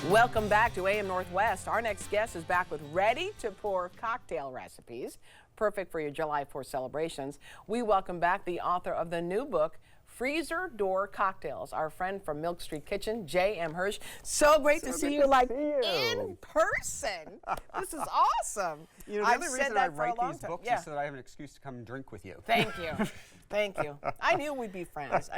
Welcome back to AM Northwest. Our next guest is back with ready-to-pour cocktail recipes, perfect for your July 4th celebrations. We welcome back the author of the new book, Freezer Door Cocktails, our friend from Milk Street Kitchen, J.M. Hirsch. So great to see you in person. This is awesome. You know, the only reason I write these books is so that I have an excuse to come and drink with you. Thank you. Thank you. I knew we'd be friends.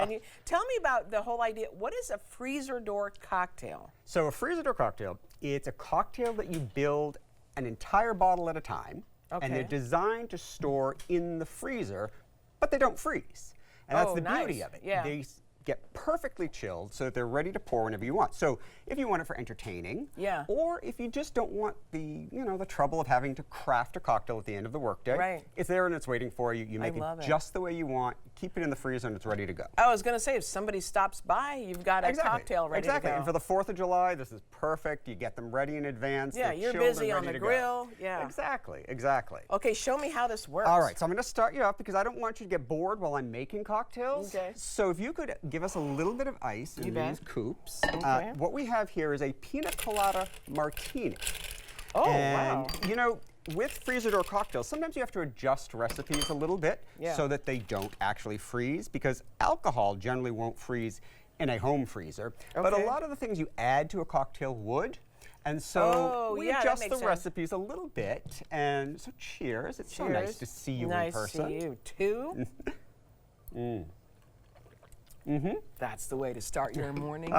Tell me about the whole idea. What is a freezer door cocktail? So a freezer door cocktail, it's a cocktail that you build an entire bottle at a time. Okay. And they're designed to store in the freezer, but they don't freeze. And that's the beauty of it. Yeah. They get perfectly chilled so that they're ready to pour whenever you want. So if you want it for entertaining, or if you just don't want the, the trouble of having to craft a cocktail at the end of the workday, it's there and it's waiting for you. You make it just the way you want, keep it in the freezer, and it's ready to go. I was going to say, if somebody stops by, you've got a cocktail ready to go. And for the 4th of July, this is perfect. You get them ready in advance. Yeah, you're busy on the grill. Yeah. Exactly. Okay, show me how this works. All right, so I'm going to start you off because I don't want you to get bored while I'm making cocktails. Okay. So if you could give us a little bit of ice in these coops. Okay. What we have here is a pina colada martini. Oh, and, you know, with freezer door cocktails, sometimes you have to adjust recipes a little bit so that they don't actually freeze, because alcohol generally won't freeze in a home freezer. But a lot of the things you add to a cocktail would. And so we adjust the recipes a little bit. And so cheers. It's so nice to see you in person. Nice to see you too. That's the way to start your morning.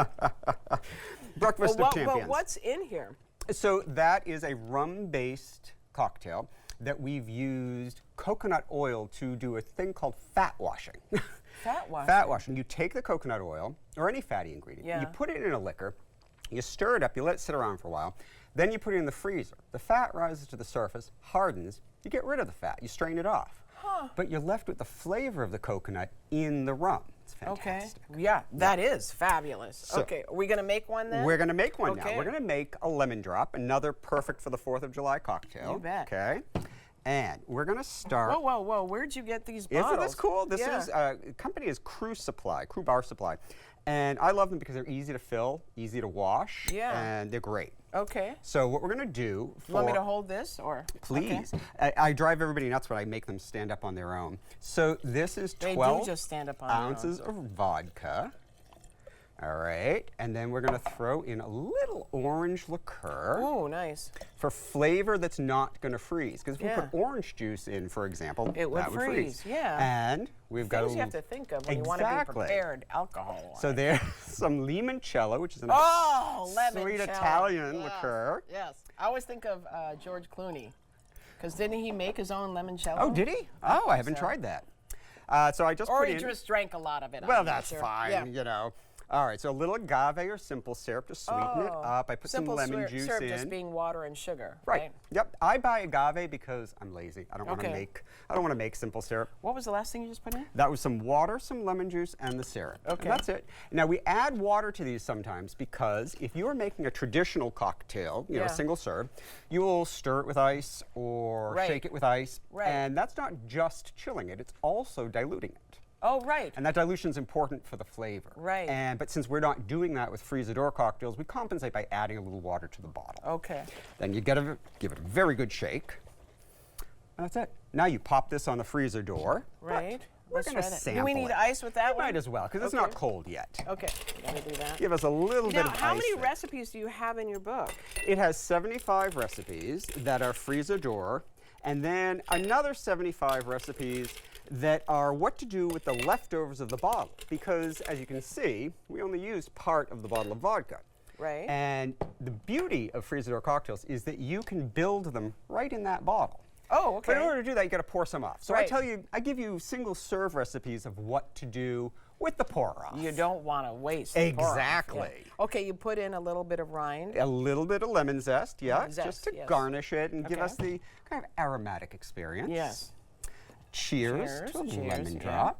Breakfast of champions. But what's in here? So that is a rum-based cocktail that we've used coconut oil to do a thing called fat washing. Fat washing? Fat washing. You take the coconut oil, or any fatty ingredient, you put it in a liquor, you stir it up, you let it sit around for a while, then you put it in the freezer. The fat rises to the surface, hardens, you get rid of the fat, you strain it off. But you're left with the flavor of the coconut in the rum. It's fantastic. Okay. Yeah, that is fabulous. So okay, are we going to make one then? We're going to make one now. We're going to make a lemon drop, another perfect for the 4th of July cocktail. You bet. Okay. And we're going to start. Whoa. Where'd you get these bottles? Isn't this cool? This is, company is Crew Bar Supply. And I love them because they're easy to fill, easy to wash, and they're great. Okay. So what we're going to do You want me to hold this, or? Please. Okay. I drive everybody nuts when I make them stand up on their own. So this is 12 ounces of vodka. All right, and then we're going to throw in a little orange liqueur. Oh, nice. For flavor that's not going to freeze. Because if we put orange juice in, for example, it would that would freeze. Yeah. And we've got things you have to think of when you want to be prepared alcohol-wise. So there's some limoncello, which is a sweet Italian liqueur. Yes. I always think of George Clooney, because didn't he make his own limoncello? Oh, did he? Oh, I haven't tried that. So I just or put he just drank a lot of it. Well, that's fine, you know. All right, so a little agave or simple syrup to sweeten it up. I put some lemon juice in. Simple syrup just being water and sugar, right? Yep. I buy agave because I'm lazy. I don't want to make. I don't want to make simple syrup. What was the last thing you just put in? That was some water, some lemon juice, and the syrup. Okay. And that's it. Now we add water to these sometimes because if you are making a traditional cocktail, you know, single serve, you will stir it with ice or shake it with ice, and that's not just chilling it; it's also diluting it. Oh, right. And that dilution is important for the flavor. Right. But since we're not doing that with freezer door cocktails, we compensate by adding a little water to the bottle. Okay. Then you give it a very good shake. And that's it. Now you pop this on the freezer door. Right. We're going to sample Do we need ice with that one? Might as well, because it's not cold yet. Okay. Gotta do that. Give us a little bit of ice. Now, how many recipes do you have in your book? It has 75 recipes that are freezer door, and then another 75 recipes that are what to do with the leftovers of the bottle, because as you can see, we only used part of the bottle of vodka. Right. And the beauty of freezer door cocktails is that you can build them right in that bottle. Oh, okay. But in order to do that, you got to pour some off. So I give you single serve recipes of what to do with the pour off. You don't want to waste the pour off. Exactly. Yeah. Okay, you put in a little bit of rind. A little bit of lemon zest, just to garnish it and give us the kind of aromatic experience. Yes. Cheers to a lemon drop.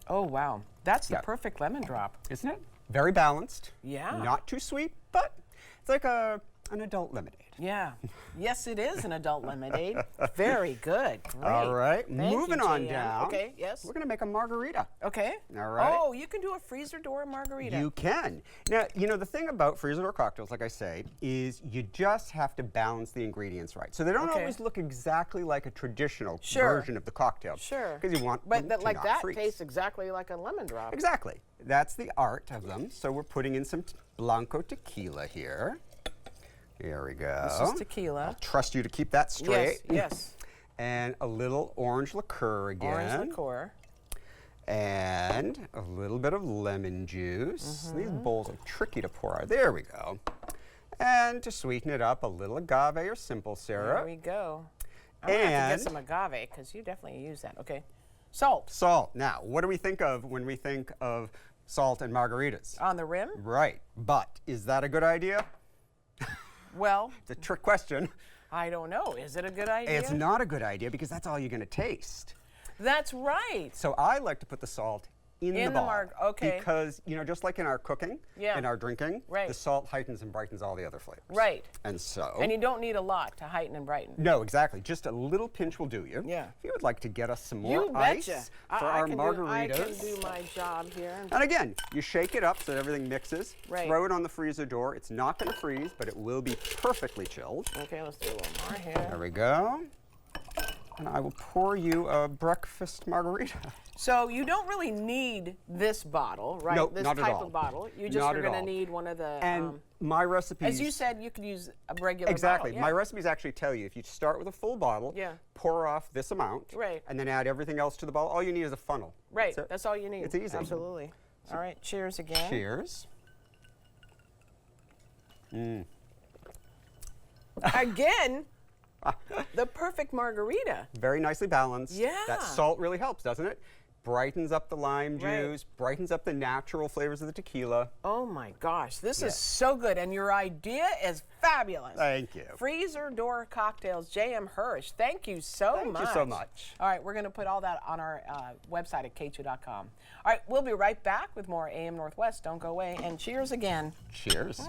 Oh, wow. That's the perfect lemon drop. Isn't it? Very balanced. Yeah. Not too sweet, but it's like an adult lemonade. Yeah. Yes, it is an adult lemonade. Very good. Great. All right. Thank Moving you, on JM. down. Okay, yes. We're going to make a margarita. Okay. All right. Oh, you can do a freezer door margarita. You can. Now, you know, the thing about freezer door cocktails, like I say, is you just have to balance the ingredients right. So they don't always look exactly like a traditional version of the cocktail. Sure. Because you want but them to like not that freeze. tastes exactly like a lemon drop. Exactly. That's the art of them. So we're putting in some Blanco tequila here. Here we go. This is tequila. I'll trust you to keep that straight. Yes. And a little orange liqueur again. Orange liqueur. And a little bit of lemon juice. These bowls are tricky to pour out. There we go. And to sweeten it up, a little agave or simple syrup. There we go. I'm going to have to get some agave because you definitely use that. Okay. Salt. Salt. Now, what do we think of when we think of salt and margaritas? On the rim? Right. But is that a good idea? Well, It's a trick question. I don't know. Is it a good idea? It's not a good idea because that's all you're going to taste. That's right. So I like to put the salt in the bottle. Okay. Because, you know, just like in our cooking, in our drinking, the salt heightens and brightens all the other flavors. Right. And so. And you don't need a lot to heighten and brighten. No, exactly. Just a little pinch will do you. Yeah. If you would like to get us some You more ice betcha. for our I margaritas. can do my job here. And again, you shake it up so that everything mixes. Right. Throw it on the freezer door. It's not going to freeze, but it will be perfectly chilled. Okay, let's do a little more here. There we go. And I will pour you a breakfast margarita. So you don't really need this bottle, right? Nope, this not at type all. of bottle. You just Not are at going to all. need one of the. And my recipes. as you said, you could use a regular Exactly. bottle. My recipes actually tell you if you start with a full bottle, pour off this amount, Right. and then add everything else to the bottle. All you need is a funnel. Right. That's it. That's all you need. It's easy. Absolutely. All right. Cheers again. Cheers. Again. The perfect margarita. Very nicely balanced. Yeah. That salt really helps, doesn't it? Brightens up the lime Right. juice, brightens up the natural flavors of the tequila. Oh my gosh, this is so good, and your idea is fabulous. Thank you. Freezer door cocktails, J.M. Hirsch. Thank you so much. Thank you so much. All right, we're going to put all that on our website at k2.com. All right, we'll be right back with more AM Northwest. Don't go away, and cheers again. Cheers.